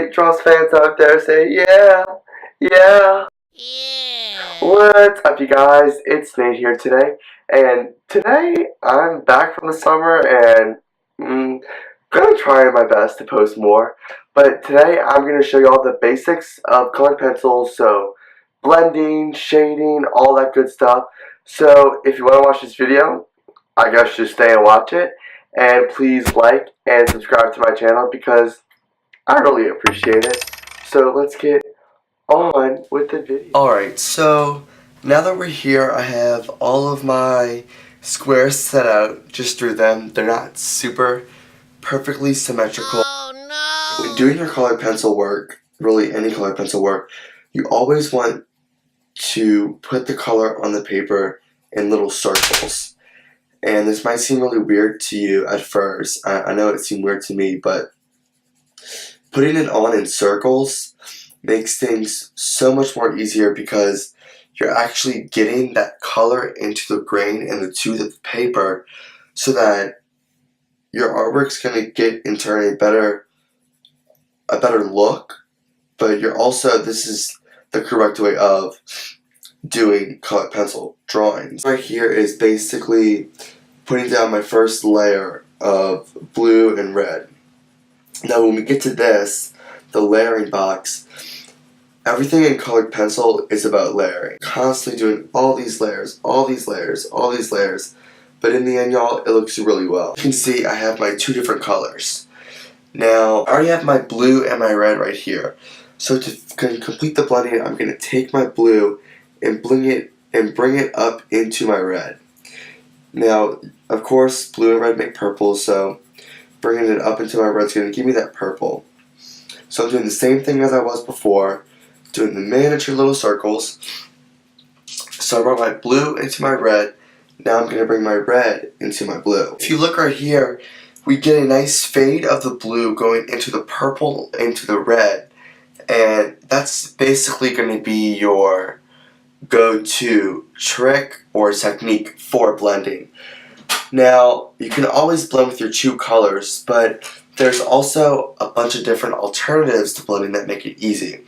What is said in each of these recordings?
Nick Draws fans out there say, yeah, yeah. Yeah. What's up, you guys? It's Nate here today, and today I'm back from the summer and gonna try my best to post more. But today I'm gonna show you all the basics of colored pencils, so blending, shading, all that good stuff. So if you want to watch this video, I guess just stay and watch it, and please like and subscribe to my channel because I really appreciate it. So let's get on with the video. Alright, so now that we're here, I have all of my squares set out. Just drew them. They're not super perfectly symmetrical. Oh When no! doing your colored pencil work, really any colored pencil work, you always want to put the color on the paper in little circles. And this might seem really weird to you at first. I know it seemed weird to me, but putting it on in circles makes things so much more easier because you're actually getting that color into the grain and the tooth of the paper so that your artwork's going to get and turn a better look, but you're also, this is the correct way of doing colored pencil drawings. Right here is basically putting down my first layer of blue and red. Now when we get to this, the layering box, everything in colored pencil is about layering. Constantly doing all these layers, all these layers, all these layers. But in the end, y'all, it looks really well. You can see I have my two different colors. Now, I already have my blue and my red right here. So to complete the blending, I'm going to take my blue and bring it up into my red. Now, of course, blue and red make purple, so bringing it up into my red is going to give me that purple. So I'm doing the same thing as I was before, doing the miniature little circles. So I brought my blue into my red. Now I'm going to bring my red into my blue. If you look right here, we get a nice fade of the blue going into the purple, into the red. And that's basically going to be your go-to trick or technique for blending. Now, you can always blend with your true colors, but there's also a bunch of different alternatives to blending that make it easy.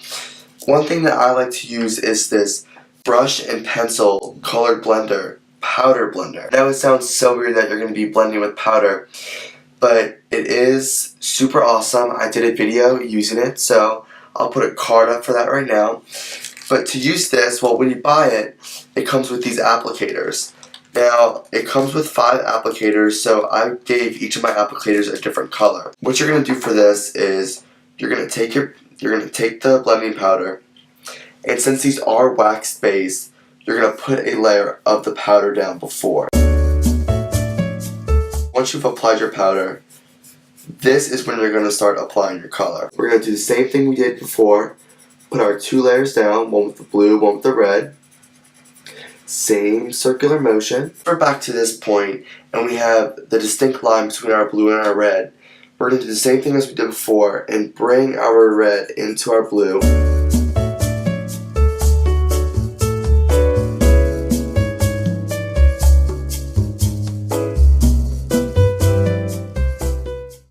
One thing that I like to use is this brush and pencil colored blender, powder blender. Now it sounds so weird that you're going to be blending with powder, but it is super awesome. I did a video using it, so I'll put a card up for that right now. But to use this, well, when you buy it, it comes with these applicators. Now, it comes with 5 applicators, so I gave each of my applicators a different color. What you're going to do for this is you're going to take the blending powder, and since these are wax based, you're going to put a layer of the powder down before. Once you've applied your powder, this is when you're going to start applying your color. We're going to do the same thing we did before. Put our 2 layers down, one with the blue, one with the red. Same circular motion. We're back to this point, and we have the distinct line between our blue and our red. We're going to do the same thing as we did before and bring our red into our blue.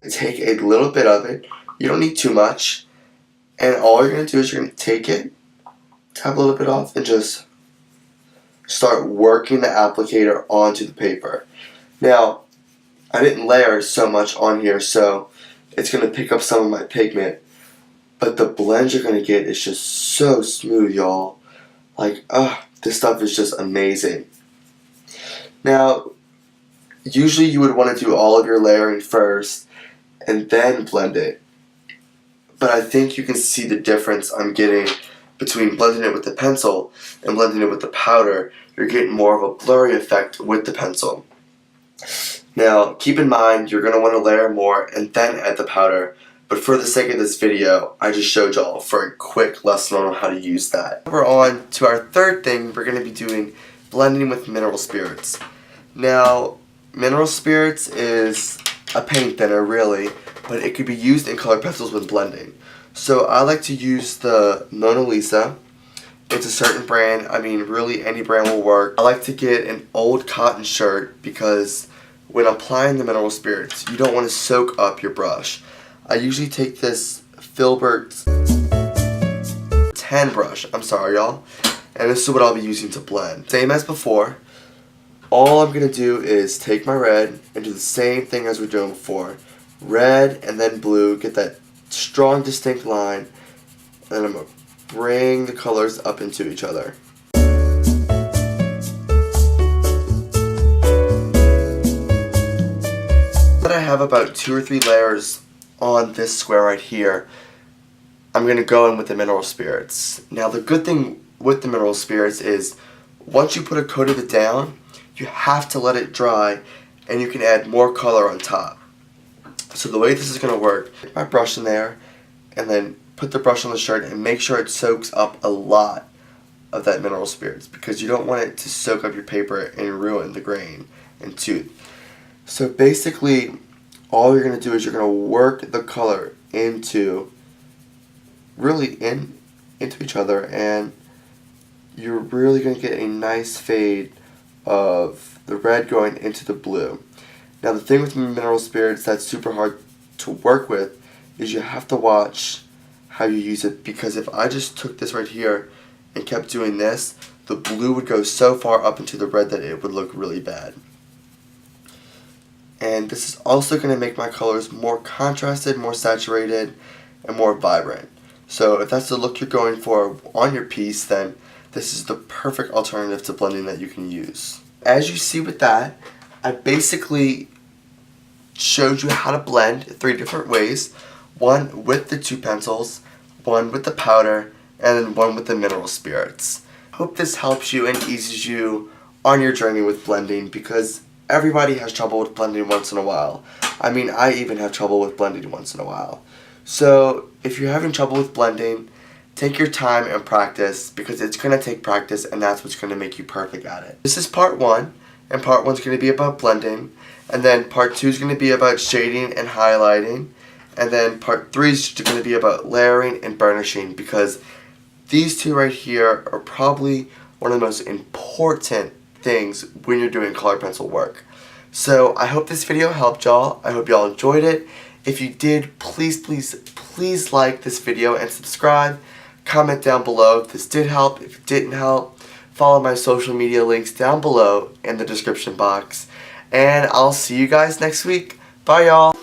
Take a little bit of it. You don't need too much. And all you're going to do is you're going to take it, tap a little bit off, and just start working the applicator onto the paper. Now, I didn't layer so much on here, so it's going to pick up some of my pigment. But the blend you're going to get is just so smooth, y'all. Like, this stuff is just amazing. Now, usually you would want to do all of your layering first and then blend it. But I think you can see the difference I'm getting between blending it with the pencil and blending it with the powder. You're getting more of a blurry effect with the pencil. Now, keep in mind, you're going to want to layer more and then add the powder. But for the sake of this video, I just showed y'all for a quick lesson on how to use that. We're on to our third thing. We're going to be doing blending with mineral spirits. Now, mineral spirits is a paint thinner, really, but it could be used in colored pencils when blending. So I like to use the Mona Lisa. It's a certain brand. I mean, really any brand will work. I like to get an old cotton shirt because when applying the mineral spirits, you don't want to soak up your brush. I usually take this Filbert 10 brush. I'm sorry, y'all. And this is what I'll be using to blend. Same as before. All I'm going to do is take my red and do the same thing as we're doing before. Red and then blue. Get that strong, distinct line. And then I'm going to bring the colors up into each other. But I have about 2 or 3 layers on this square right here. I'm going to go in with the mineral spirits. Now the good thing with the mineral spirits is once you put a coat of it down, you have to let it dry and you can add more color on top. So the way this is going to work, put my brush in there and then put the brush on the shirt and make sure it soaks up a lot of that mineral spirits because you don't want it to soak up your paper and ruin the grain and tooth. So basically all you're going to do is you're going to work the color into each other, and you're really going to get a nice fade of the red going into the blue. Now the thing with mineral spirits that's super hard to work with is you have to watch how you use it, because if I just took this right here and kept doing this, the blue would go so far up into the red that it would look really bad. And this is also going to make my colors more contrasted, more saturated, and more vibrant. So if that's the look you're going for on your piece, then this is the perfect alternative to blending that you can use. As you see with that, I basically showed you how to blend 3 different ways. One with the 2 pencils, one with the powder, and then one with the mineral spirits. Hope this helps you and eases you on your journey with blending, because everybody has trouble with blending once in a while. I mean, I even have trouble with blending once in a while. So if you're having trouble with blending, take your time and practice, because it's going to take practice and that's what's going to make you perfect at it. This is part 1, and part 1 is going to be about blending, and then part 2 is going to be about shading and highlighting, and then part 3 is going to be about layering and burnishing, because these 2 right here are probably one of the most important things when you're doing color pencil work. So I hope this video helped y'all. I hope y'all enjoyed it. If you did, please like this video and subscribe. Comment down below if this did help. If it didn't help, follow my social media links down below in the description box. And I'll see you guys next week. Bye y'all.